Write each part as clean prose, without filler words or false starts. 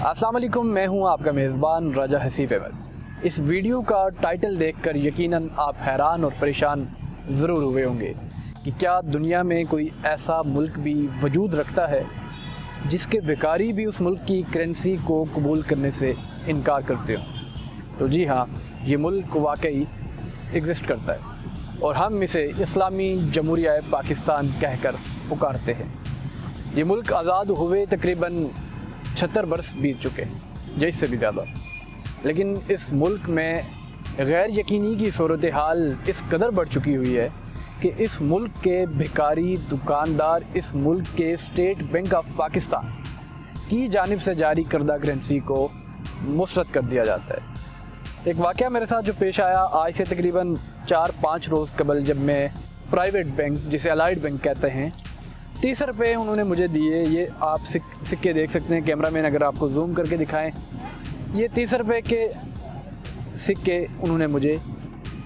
अस्सलाम वालेकुम, मैं हूं आपका मेज़बान राजा हसीब अहमद। इस वीडियो का टाइटल देखकर यकीनन आप हैरान और परेशान ज़रूर हुए होंगे कि क्या दुनिया में कोई ऐसा मुल्क भी वजूद रखता है जिसके भिखारी भी उस मुल्क की करेंसी को कबूल करने से इनकार करते हो। तो जी हाँ, ये मुल्क वाकई एग्ज़िस्ट करता है और हम इसे इस्लामी जमहूरिया पाकिस्तान कहकर पुकारते हैं। ये मुल्क आज़ाद हुए तकरीबन 76 बरस बीत चुके हैं या इससे भी ज़्यादा, लेकिन इस मुल्क में गैर यकीनी की सूरत हाल इस कदर बढ़ चुकी हुई है कि इस मुल्क के भिखारी दुकानदार इस मुल्क के स्टेट बैंक ऑफ पाकिस्तान की जानिब से जारी करदा करेंसी को मुस्तरद कर दिया जाता है। एक वाक़या मेरे साथ जो पेश आया आज से तकरीबन 4-5 रोज़ कबल, जब मैं प्राइवेट बैंक जिसे अलाइड बैंक कहते हैं 30 रुपये उन्होंने मुझे दिए। ये आप सिक्के देख सकते हैं, कैमरा मैन अगर आपको जूम करके दिखाएं, ये 30 रुपये के सिक्के उन्होंने मुझे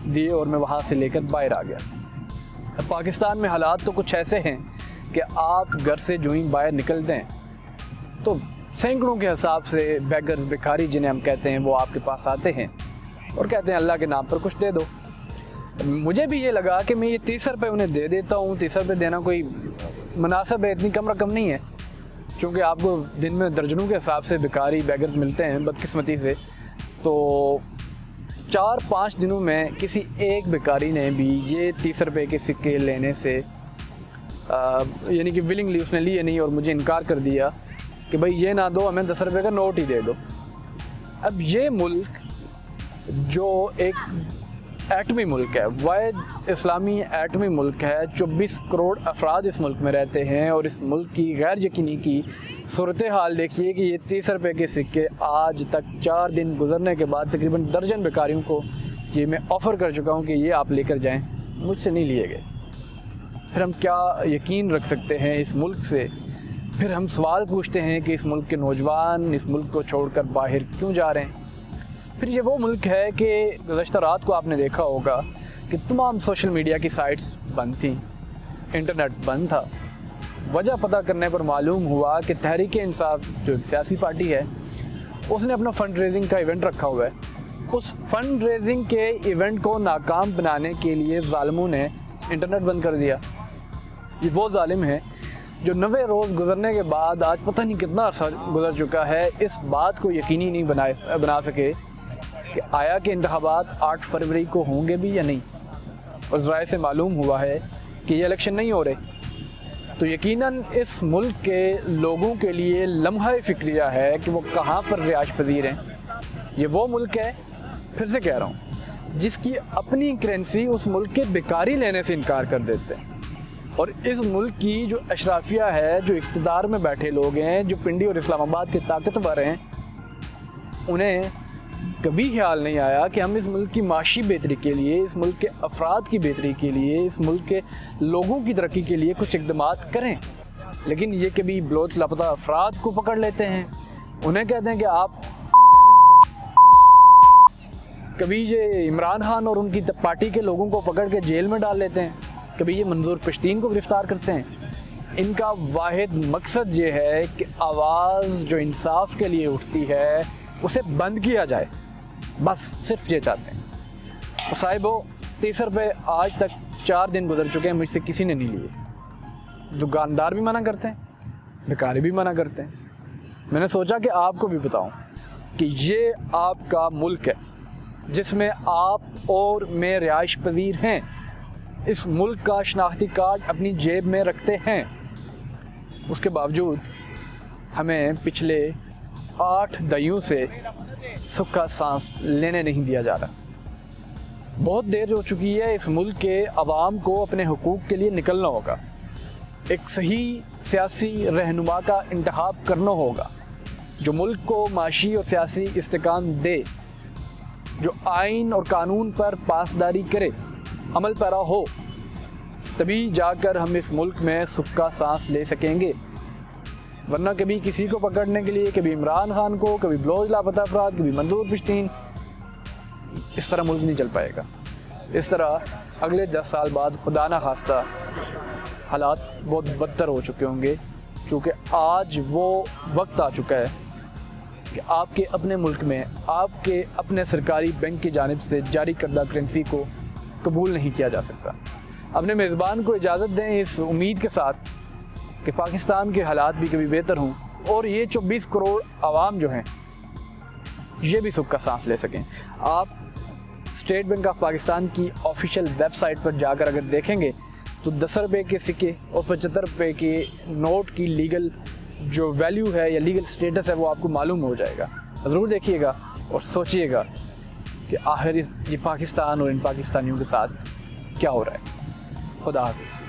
दिए और मैं वहाँ से लेकर बाहर आ गया। पाकिस्तान में हालात तो कुछ ऐसे हैं कि आप घर से जो ही बाहर निकलते हैं तो सैकड़ों के हिसाब से बेगर्स, भिखारी जिन्हें हम कहते हैं, वो आपके पास आते हैं और कहते हैं अल्लाह के नाम पर कुछ दे दो। मुझे भी ये लगा कि मैं ये 30 रुपये उन्हें दे देता हूँ। 30 रुपये देना कोई मुनासिब है, इतनी कम रकम नहीं है, क्योंकि आपको दिन में दर्जनों के हिसाब से भिखारी बेगर्स मिलते हैं बदकिस्मती से। तो 4-5 दिनों में किसी एक भिखारी ने भी ये 30 रुपये के सिक्के लेने से यानी कि विलिंगली उसने लिए नहीं और मुझे इनकार कर दिया कि भाई ये ना दो, हमें 10 रुपये का नोट ही दे दो। अब ये मुल्क जो एक एटमी मुल्क है, वाहिद इस्लामी एटमी मुल्क है, 24 करोड़ अफराद इस मुल्क में रहते हैं और इस मुल्क की गैर यकीनी की सूरत हाल देखिए कि ये 30 रुपये के सिक्के आज तक 4 दिन गुजरने के बाद तकरीबन दर्जन भिखारियों को ये मैं ऑफ़र कर चुका हूँ कि ये आप लेकर जाएं, मुझसे नहीं लिए गए। फिर हम क्या यकीन रख सकते हैं इस मुल्क से? फिर हम सवाल पूछते हैं कि इस मुल्क के नौजवान इस मुल्क को छोड़कर बाहर क्यों जा रहे हैं? फिर ये वो मुल्क है कि गुज़श्ता रात को आपने देखा होगा कि तमाम सोशल मीडिया की साइट्स बंद थी, इंटरनेट बंद था। वजह पता करने पर मालूम हुआ कि तहरीक इंसाफ जो एक सियासी पार्टी है उसने अपना फ़ंड रेजिंग का इवेंट रखा हुआ है। उस फ़ंड रेजिंग के इवेंट को नाकाम बनाने के लिए ज़ालिमों ने इंटरनेट बंद कर दिया। ये वो ज़ालिम है जो 90 रोज़ गुजरने के बाद आज पता नहीं कितना अर्सा गुजर चुका है, इस बात को यकीनी नहीं बना सके कि आया कि इंतखाबात 8 फरवरी को होंगे भी या नहीं। और ज़राए से मालूम हुआ है कि ये इलेक्शन नहीं हो रहे। तो यकीनन इस मुल्क के लोगों के लिए लम्हा फ़िक्रिया है कि वो कहाँ पर रिहाइश पजीर हैं। ये वो मुल्क है, फिर से कह रहा हूँ, जिसकी अपनी करेंसी उस मुल्क के भिखारी लेने से इनकार कर देते हैं। और इस मुल्क की जो अशराफिया है, जो इक़्तिदार में बैठे लोग हैं, जो पिंडी और इस्लामाबाद के ताकतवर हैं, उन्हें कभी ख्याल नहीं आया कि हम इस मुल्क की माशी बेहतरी के लिए, इस मुल्क के अफराद की बेहतरी के लिए, इस मुल्क के लोगों की तरक्की के लिए कुछ इक़दामात करें। लेकिन ये कभी बलोच लापता अफराद को पकड़ लेते हैं, उन्हें कहते हैं कि आप, कभी ये इमरान खान और उनकी पार्टी के लोगों को पकड़ के जेल में डाल लेते हैं, कभी ये मंजूर पश्तीन को गिरफ़्तार करते हैं। इनका वाहिद मकसद ये है कि आवाज़ जो इंसाफ के लिए उठती है उसे बंद किया जाए, बस सिर्फ ये चाहते हैं। साहिबो, 30 रुपये आज तक 4 दिन गुजर चुके हैं, मुझसे किसी ने नहीं लिए। दुकानदार भी मना करते हैं, भिखारी भी मना करते हैं। मैंने सोचा कि आपको भी बताऊं कि ये आपका मुल्क है जिसमें आप और मैं रिहाइश पजीर हैं। इस मुल्क का शनाख्ती कार्ड अपनी जेब में रखते हैं, उसके बावजूद हमें पिछले 8 दहाइयों से सुख का सांस लेने नहीं दिया जा रहा। बहुत देर हो चुकी है, इस मुल्क के अवाम को अपने हुकूक के लिए निकलना होगा। एक सही सियासी रहनुमा का इंतखाब करना होगा जो मुल्क को माशी और सियासी इस्तेकाम दे, जो आइन और कानून पर पासदारी करे, अमल पैरा हो, तभी जाकर हम इस मुल्क में सुख का सांस ले सकेंगे। वरना कभी किसी को पकड़ने के लिए, कभी इमरान खान को, कभी बलोच लापता अफराद, कभी मंजूर पश्तीन, इस तरह मुल्क नहीं चल पाएगा। इस तरह अगले 10 साल बाद खुदा ना खास्ता हालात बहुत बदतर हो चुके होंगे, क्योंकि आज वो वक्त आ चुका है کہ آپ کے اپنے ملک میں آپ کے اپنے سرکاری بینک کی جانب سے جاری کردہ کرنسی کو قبول نہیں کیا جا سکتا۔ اپنے میزبان کو اجازت دیں اس امید کے ساتھ کہ پاکستان کے حالات بھی کبھی بہتر ہوں اور یہ 24 کروڑ عوام جو ہیں یہ بھی سکھ کا سانس لے سکیں۔ آپ اسٹیٹ بینک آف پاکستان کی آفیشیل ویب سائٹ پر جا کر اگر دیکھیں گے تو 10 روپے کے سکے اور 75 روپے کے نوٹ کی لیگل جو ویلیو ہے یا لیگل سٹیٹس ہے وہ آپ کو معلوم ہو جائے گا۔ ضرور دیکھیے گا اور سوچئے گا کہ آخر یہ پاکستان اور ان پاکستانیوں کے ساتھ کیا ہو رہا ہے۔ خدا حافظ۔